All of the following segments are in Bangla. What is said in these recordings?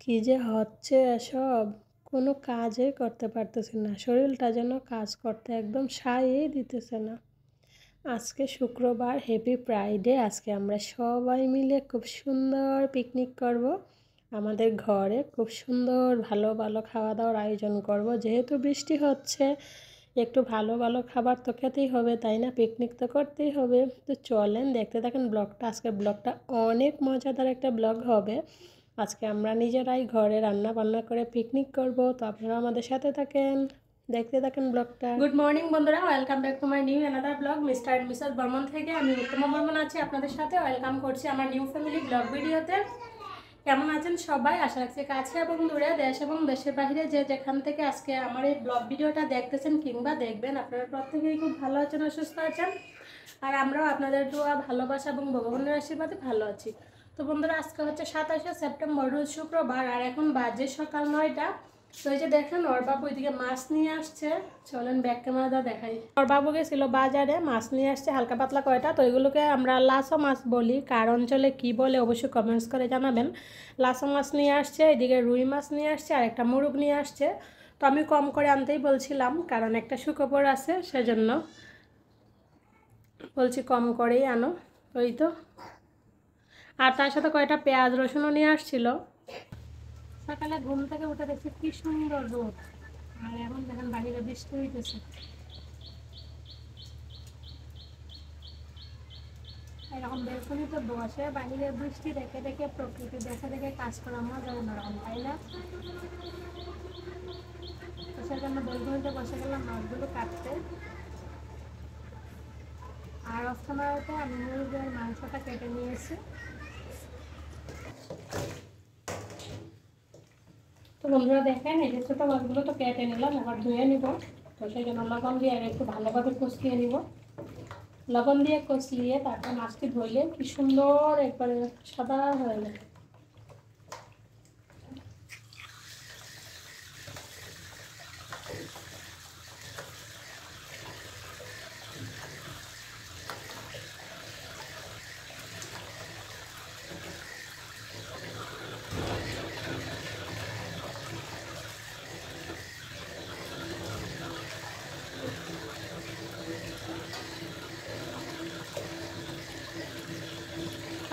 কি যে হচ্ছে এসব, কোনো কাজই করতে পারতেছি না। শরীরটা যেন কাজ করতে একদম সায়ই দিতেছে না। আজকে শুক্রবার, হ্যাপি ফ্রাইডে। আজকে আমরা সবাই মিলে খুব সুন্দর পিকনিক করব। আমাদের ঘরে খুব সুন্দর ভালো ভালো খাওয়া দাওয়ার আয়োজন করব। যেহেতু বৃষ্টি হচ্ছে, একটু ভালো ভালো খাবার তো খেতেই হবে, তাই না? পিকনিক তো করতেই হবে। তো চলেন দেখতে থাকেন ব্লগটা। আজকের ব্লগটা অনেক মজাদার একটা ব্লগ হবে। আজকে আমরা নিজেরাই ঘরে রান্না বান্না করে পিকনিক করব। তো আপনারা আমাদের সাথে থাকেন, দেখতে থাকেন ব্লগটা। গুড মর্নিং বন্ধুরা, welcome back to my new another blog mister and Mrs Barman থেকে। আমি উত্তমা বর্মন আছি আপনাদের সাথে। ওয়েলকাম করছি আমার নিউ ফ্যামিলি ব্লগ ভিডিওতে। কেমন আছেন সবাই? আশা রাখছি কাছে এবং দূরে, দেশ এবং দেশের বাইরে যে যেখান থেকে আজকে আমার এই ব্লগ ভিডিওটা দেখতেছেন কিংবা দেখবেন, আপনারা প্রত্যেকেই খুব ভালো আছেন, সুস্থ আছেন। আর আমরাও আপনাদের দোয়া, ভালোবাসা এবং ভগবানের আশীর্বাদে ভালো আছি। তো বন্ধুরা, আজকে হচ্ছে 27শে সেপ্টেম্বর, রোজ শুক্রবার, আর এখন বাজে সকাল 9টা। তো এই যে দেখেন, ওর বাবু এদিকে মাছ নিয়ে আসছে। চলেন ব্যাক ক্যামেরাটা দেখাই। ওর বাবু গেছিল বাজারে, মাছ নিয়ে আসছে হালকা পাতলা কয়টা। তো এগুলোকে আমরা লাসো মাছ বলি, কার অঞ্চলে কী বলে অবশ্যই কমেন্টস করে জানাবেন। লাসো মাছ নিয়ে আসছে, এদিকে রুই মাছ নিয়ে আসছে, আর একটা মুরগ নিয়ে আসছে। তো আমি কম করে আনতেই বলছিলাম, কারণ একটা শুক্রবার আছে, সেজন্য বলছি কম করেই আনো। ওই তো, আর তার সাথে কয়টা পেঁয়াজ রসুনও নিয়ে আসছিল। সকালে ঘুম থেকে উঠে দেখছি কি সুন্দর রোদ, আর এখন দেখেন বাহিরে বৃষ্টি হইতেছে। এরকম বেলকনিতে বসে বাহিরে বৃষ্টি দেখে দেখে, প্রকৃতি দেখে দেখে কাজ করা মজা অন্যরকম, তাই না? তো সেজন্য বেলকনিতে বসে গেলাম মাছগুলো কাটতে। আর অফ ক্যামেরাতে আমি মুরগির মাংসটা কেটে নিয়েছি। তো বন্ধুরা দেখেন, এই যে ছোটো মাছগুলো তো কেটে নিলাম, এবার ধুয়ে নিব। তো সেই জন্য লবণ দিয়ে আর একটু ভালোভাবে কষিয়ে নিব। লবণ দিয়ে কষিয়ে তারপর মাছটি ধুইলে কি সুন্দর একবারে সাদা হয়ে যায়।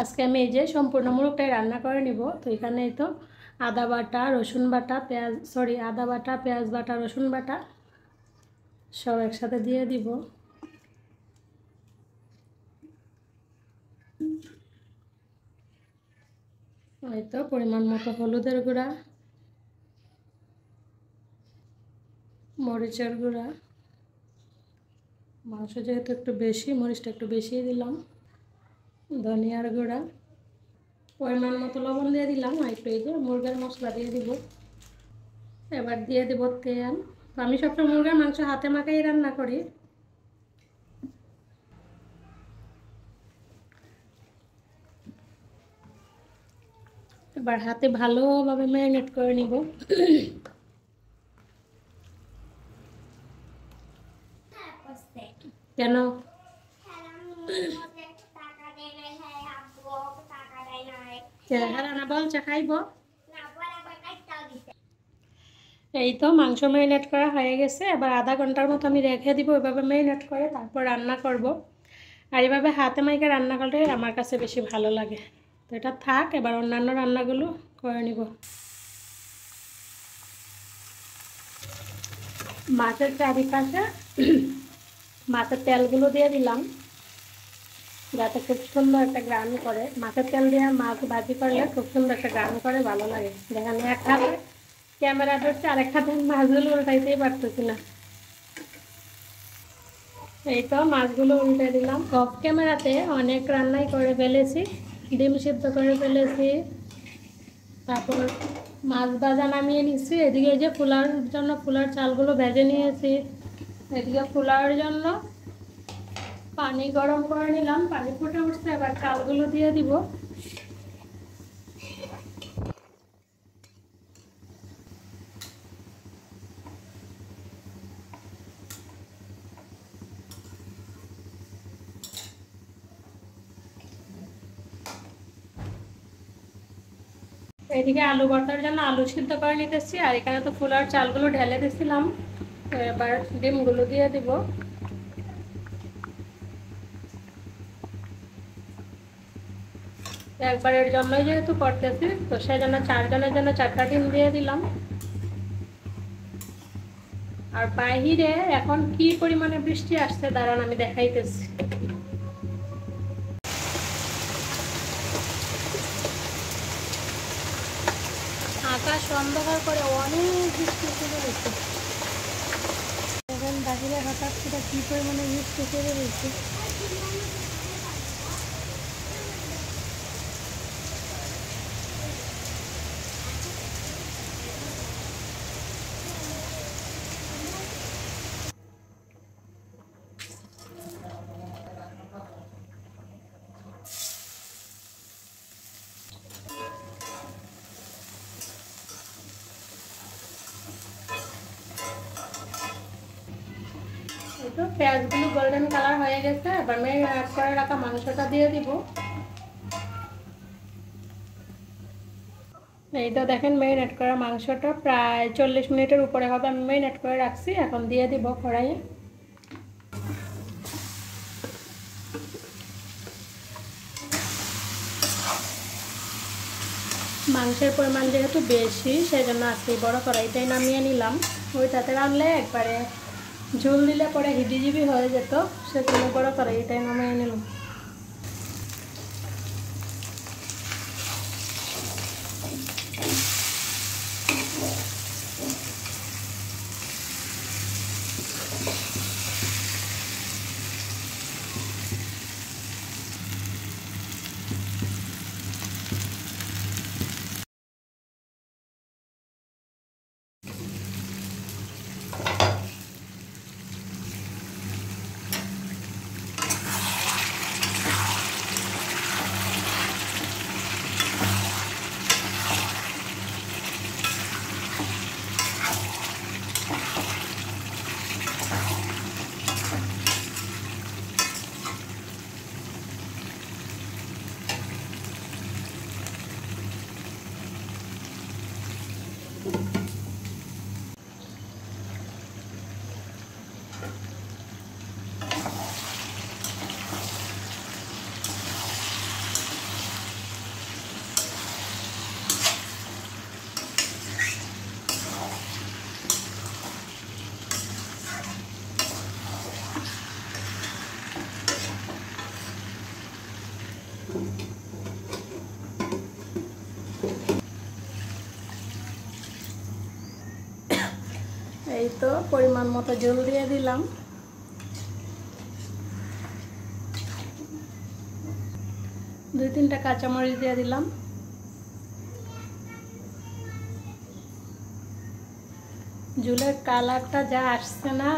আজকে আমি এই যে সম্পূর্ণ মুরগটাই রান্না করে নিব। তো এখানে তো আদা বাটা, রসুন বাটা, আদা বাটা, পেঁয়াজ বাটা, রসুন বাটা সব একসাথে দিয়ে দিব। এই তো পরিমাণ মতো হলুদের গুঁড়া, মরিচের গুঁড়া, মাংস যেহেতু একটু বেশি, মরিচটা একটু বেশি দিলাম, ধনিয়ার গুঁড়া, পরিমাণ মতো লবণ দিয়ে দিলাম। আর একটু এই যে মুরগির মশলা দিয়ে দিব। এবার দিয়ে দেব তেল। তো আমি সবসময় মুরগির মাংস হাতে মাখাই রান্না করি। এবার হাতে ভালোভাবে ম্যারিনেট করে নিব। কেন? না বলছে খাইব। এই তো মাংস ম্যারিনেট করা হয়ে গেছে। এবার আধা ঘন্টার মতো আমি রেখে দিব এভাবে ম্যারিনেট করে, তারপর রান্না করব। আর এভাবে হাতে মাইকে রান্না করলে আমার কাছে বেশি ভালো লাগে। তো এটা থাক, এবার অন্যান্য রান্নাগুলো করে নিব। মাছের চারিপাশে মাছের তেলগুলো দিয়ে দিলাম, যাতে খুব সুন্দর একটা গ্রান করে। মাছের তেল দিয়ে মাছ ভাজি করলে খুব সুন্দর একটা গ্রান করে, ভালো লাগে। দেখেন এক হাতে ক্যামেরা ধরছে, আরেক হাতে মাছগুলো উল্টাইতেই পারতেছি না। এই তো মাছগুলো উল্টে দিলাম। অফ ক্যামেরাতে অনেক রান্নাই করে ফেলেছি, ডিম সিদ্ধ করে ফেলেছি, তারপর মাছ ভাজা নামিয়ে নিচ্ছি। এদিকে যে পোলাওর জন্য পোলাওর চালগুলো ভেজে নিয়েছি। এদিকে পোলাওর জন্য পানি গরম করে নিলাম, পানি ফুটে উঠছে, এবার চালগুলো দিয়ে দিব। এইদিকে আলু ভর্তার জন্য আলু সিদ্ধ করে নিতেছি, আর এখানে তো ফুলার চালগুলো ঢেলে দিয়েছিলাম। তো এবার ডিমগুলো দিয়ে দিব। একবারের জন্য যেহেতু করতেছি, তো সেই জন্য 4 জনের জন্য 4টা ডিম দিয়ে দিলাম। আর বাহিরে এখন কি পরিমাণে বৃষ্টি আসছে দাঁড়ান আমি দেখাইতেছি। আকাশ অন্ধকার করে অনেক বৃষ্টি শুরু হয়েছে। এখন বাহিরে হঠাৎ করে কি পরিমাণে বৃষ্টি শুরু হয়েছে। তো পেঁয়াজগুলো গোল্ডেন কালার হয়ে গেছে, এবার ম্যারিনেট করে রাখা মাংসটা দিয়ে দিব। এই তো দেখেন ম্যারিনেট করা মাংসটা প্রায় 40 মিনিটের উপরে হবে, আমি ম্যারিনেট করে রাখছি। এখন দিয়ে দিব কড়াইয়ে। মাংসের পরিমাণ যেহেতু বেশি, সেই জন্য আজকে বড় কড়াইটাই নামিয়ে নিলাম। ওইটাতে রানলে একবারে ঝোল দিলে পরে হিবিজিবি হয়ে যেত, সেজন্য বড় কড়াইটাই নামিয়ে নিলাম। এই তো পরিমাণ মতো জল দিয়ে দিলাম। দুই তিনটা কাঁচামরিচ দিয়ে দিলাম। ঝোলের কালারটা যা আসছে না,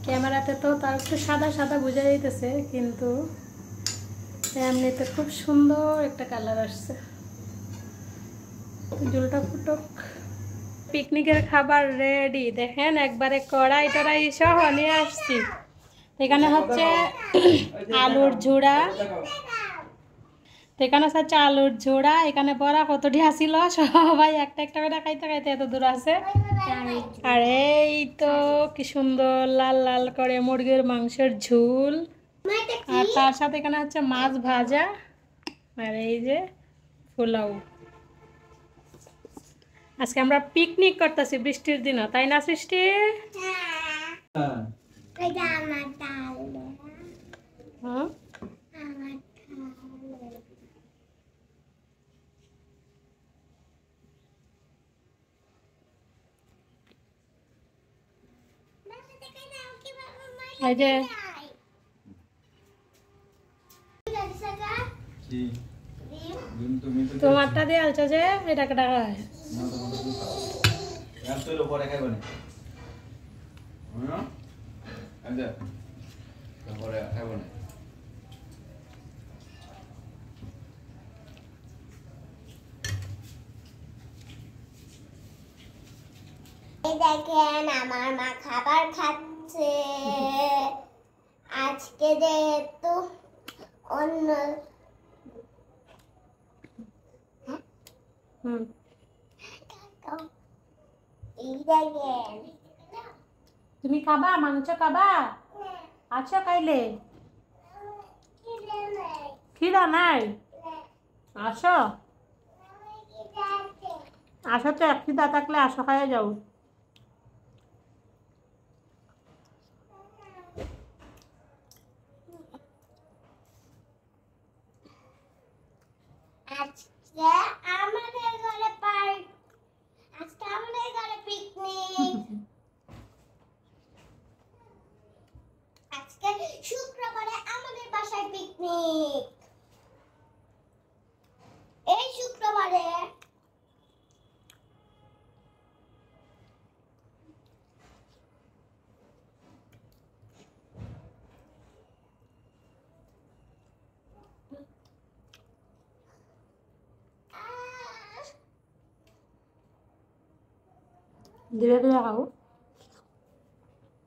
ক্যামেরাতে তো তার একটু সাদা সাদা বোঝা যাইতেছে, কিন্তু এমনিতে খুব সুন্দর একটা কালার আসছে। ঝোলটা ফুটুক। পিকনিকের খাবার রেডি, দেখেন একবারে কড়াই টড়াই সহ নিয়ে আসছি। এখানে হচ্ছে আলুর ঝোড়া, এখানে হচ্ছে আলুর ঝোড়া, এখানে বড়া কতটি আসিল, সবাই একটা একটা করে খাইতে খাইতে এত দূর আছে। আর এই তো কি সুন্দর লাল লাল করে মুরগির মাংসের ঝোল, আর তার সাথে এখানে হচ্ছে মাছ ভাজা, আর এই যে পোলাও। আজকে আমরা পিকনিক করতেছি বৃষ্টির দিনে, তাই না সৃষ্টি? হ্যাঁ। এই যে তোমারটা দিয়ে আলছা যে এটা কেটা খায় দেখেন আমার মা খাবার খাচ্ছে আজকে, যেহেতু অন্য হুম এই দেখেন তুমি খাবা মাংস খাবা আচ্ছা খাইলে খিদা নাই আসো আসো তো খিদা থাকলে আসো খাইয়া যাও আজকে আমাদের ঘরে আজকে আমাদের ঘরে পিকনিক আজকে শুক্রবারে আমাদের বাসায় পিকনিক এই শুক্রবারে ধীরে ধীরে খাও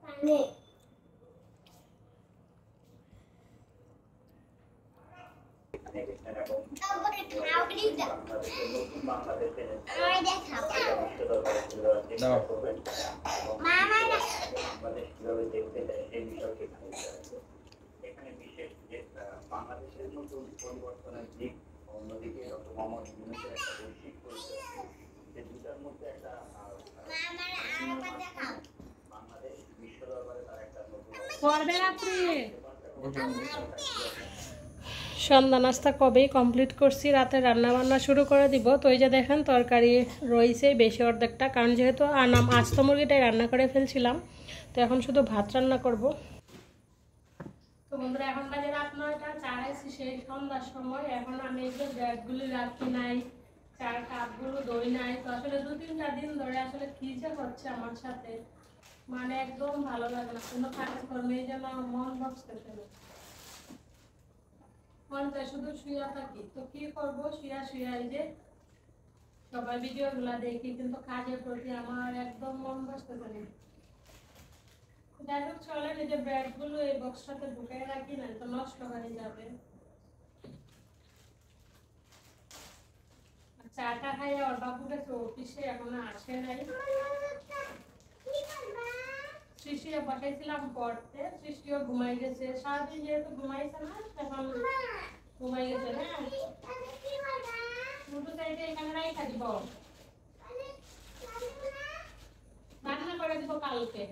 মানে তারপরে খাও প্লিজ আমার দেখাও মামা এখানে বিশেষ যে বাংলাদেশের নতুন পরিবর্তনের দিক অন্যদিকে ডক্টর মোহাম্মদ ইউনূসের একটা বৈশ্বিক পরিচয় যে দুটার মধ্যে একটা মামার আরেকবার দেখাও বাংলাদেশ বিশ্ব দরবারে তার একটা নতুন করবেন আপনি সন্ধ্যা নাস্তা কবেই কমপ্লিট করছি রাতে রান্না বান্না শুরু করে দিব তো এই যে দেখেন তরকারি রয়েছে বেশি অর্ধেকটা কারণ যেহেতু আস্ত মুরগিটাই রান্না করে ফেলছিলাম তো এখন শুধু ভাত রান্না করব তো বন্ধুরা এখন বাজে রাত 9টা চা খাইছি সেই সন্ধ্যার সময় এখন আমি এই যে ব্যাগগুলি রাখি নাই চার কাপগুলো দই নাই তো আসলে 2-3টা দিন ধরে আসলে কি যে হচ্ছে আমার সাথে মানে একদম ভালো লাগে না কোনো কাজকর্মে যেন মন বসতেছে না মন চাই শুধু শুয়ে থাকি তো কি করবো শুয়া এই যে সবাই ভিডিওগুলো দেখি কিন্তু কাজের প্রতি আমার একদম মন বসতেছে না যাই হোক চলেন এই যে ব্যাগগুলো এই বক্সটাতে ঢুকে রাখি না তো নষ্ট হয়ে যাবে চাটা খাইয়া ওর বাবু গেছে অফিসে এখনো আসে নাই সৃষ্টিও পাঠাইছিলাম পড়তে সৃষ্টিও ঘুমাই গেছে সারাদিন যেহেতু ঘুমাইছে না তখন ঘুমাই গেছে না দুটো সাইডে এখানে রাইখা দিব রান্না করে দিব কালকে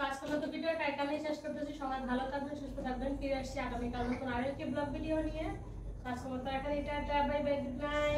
আজকের মতো ভিডিওটা এখানেই শেষ করতেছি সবাই ভালো থাকবেন সুস্থ থাকবেন ফিরে আসছি আগামীকাল নতুন আরো একটি ব্লগ ভিডিও নিয়ে আজকের মতো এখানে tata bye bye good night